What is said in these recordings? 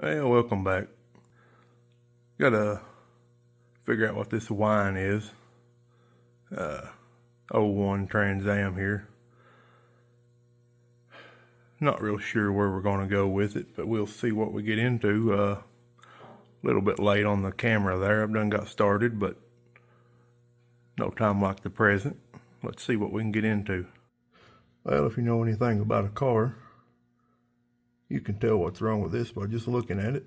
Well, welcome back. Gotta figure out what this wine is. 01 Trans Am here. Not real sure where we're gonna go with it, but we'll see what we get into. A little bit late on the camera there. I've done got started, but no time like the present. Let's see what we can get into. Well, if you know anything about a car, you can tell what's wrong with this by just looking at it.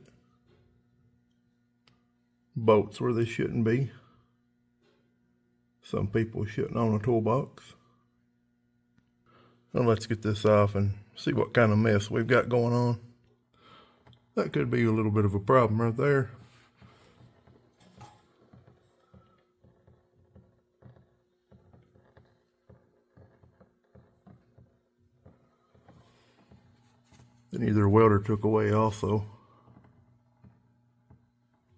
Bolts where they shouldn't be. Some people shouldn't own a toolbox. Now let's get this off and see what kind of mess we've got going on. That could be a little bit of a problem right there. And either welder took away also.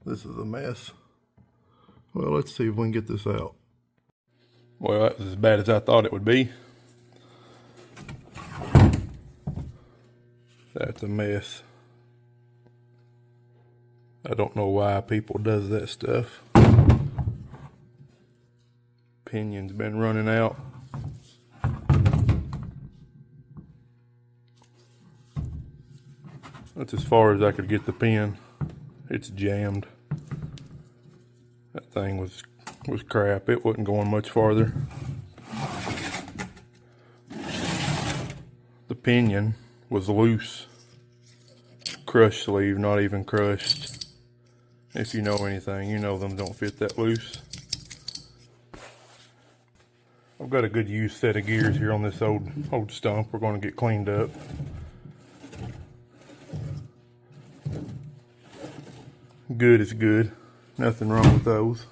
This is a mess. Well, let's see if we can get this out. Well, that was as bad as I thought it would be. That's a mess. I don't know why people does that stuff. Pinion's been running out. That's as far as I could get the pin. It's jammed. That thing was crap. It wasn't going much farther. The pinion was loose. Crush sleeve, not even crushed. If you know anything, you know them don't fit that loose. I've got a good used set of gears here on this old stump. We're going to get cleaned up. Good is good. Nothing wrong with those.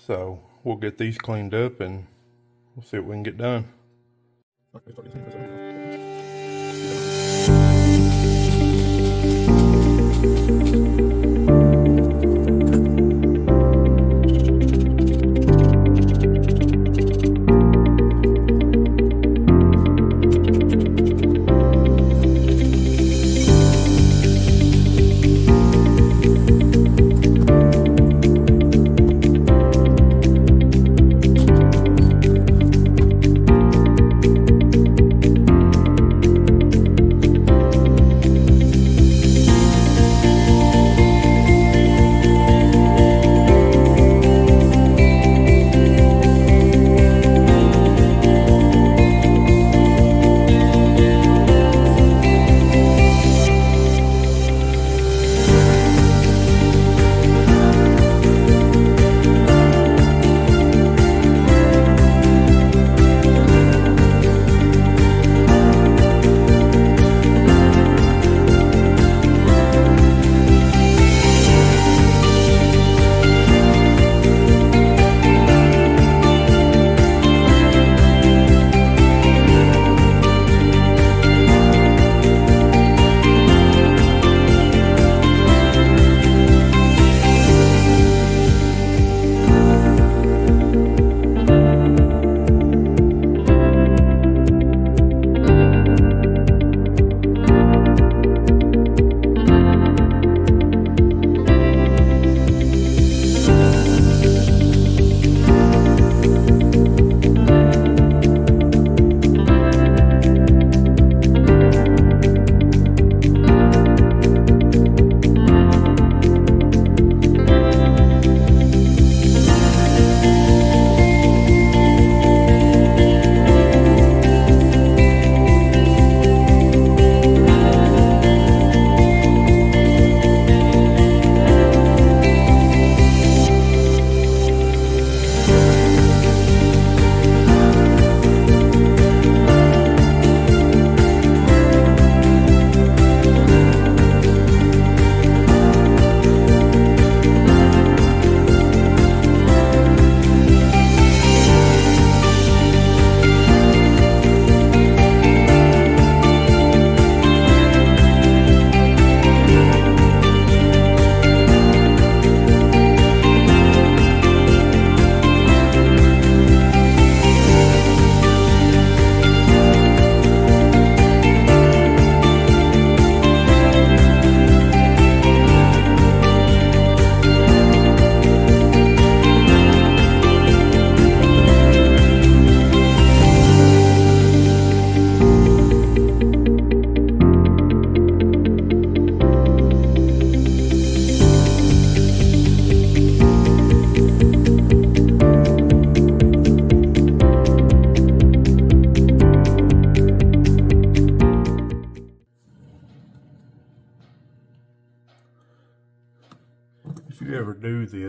So we'll get these cleaned up and we'll see what we can get done.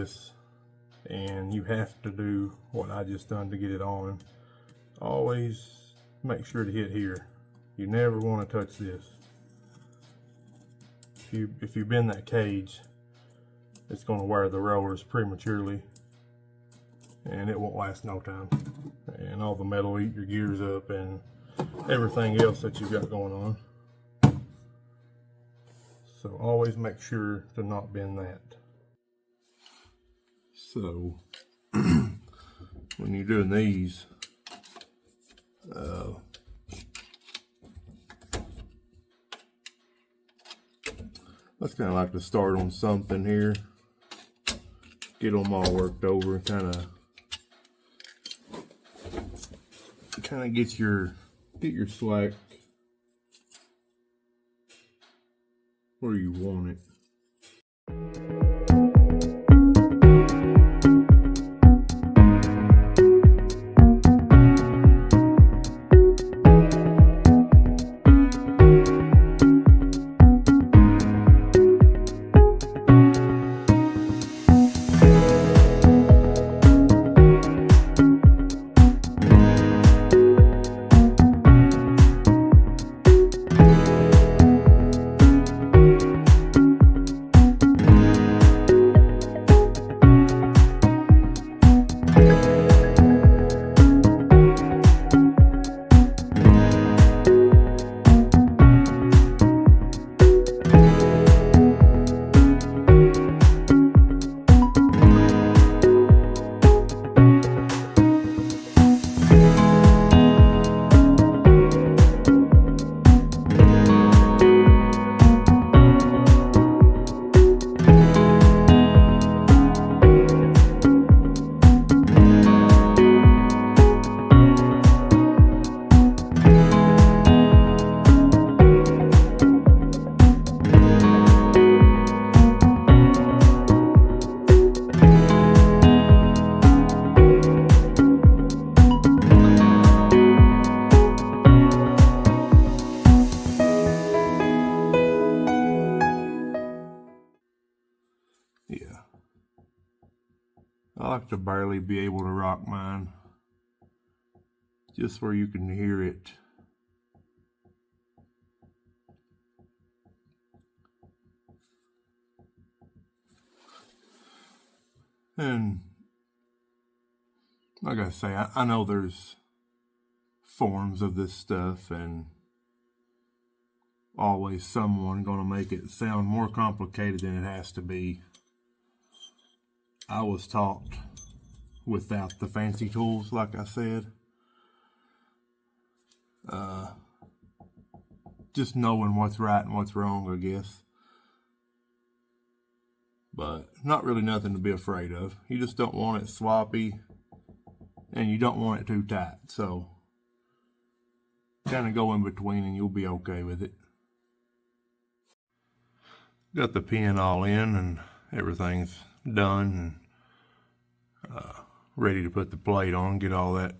this and you have to do what I just done to get it on, always make sure to hit here. You never want to touch this. If you bend that cage, it's going to wear the rollers prematurely and it won't last no time. And all the metal will eat your gears up and everything else that you've got going on. So always make sure to not bend that. So when you're doing these, let's kind of like to start on something here, get them all worked over, kind of get your slack where you want it. Yeah, I like to barely be able to rock mine, just where you can hear it. And like I say, I know there's forms of this stuff and always someone gonna make it sound more complicated than it has to be. I was taught without the fancy tools, like I said. Just knowing what's right and what's wrong, I guess. But not really nothing to be afraid of. You just don't want it sloppy and you don't want it too tight. So kind of go in between and you'll be okay with it. Got the pin all in and everything's done and ready to put the plate on, get all that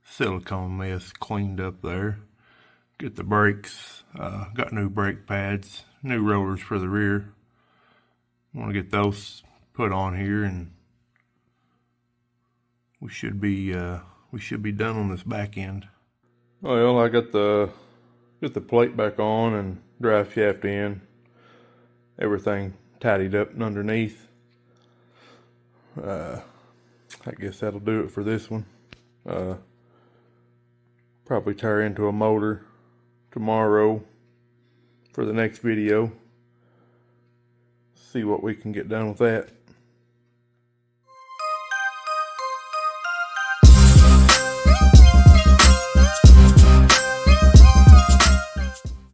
silicone mess cleaned up there. Get the brakes, got new brake pads, new rollers for the rear. Want to get those put on here and we should be done on this back end. Well, I got the plate back on and drive shaft in, everything tidied up and underneath. I guess that'll do it for this one. Probably tear into a motor tomorrow for the next video. See what we can get done with that.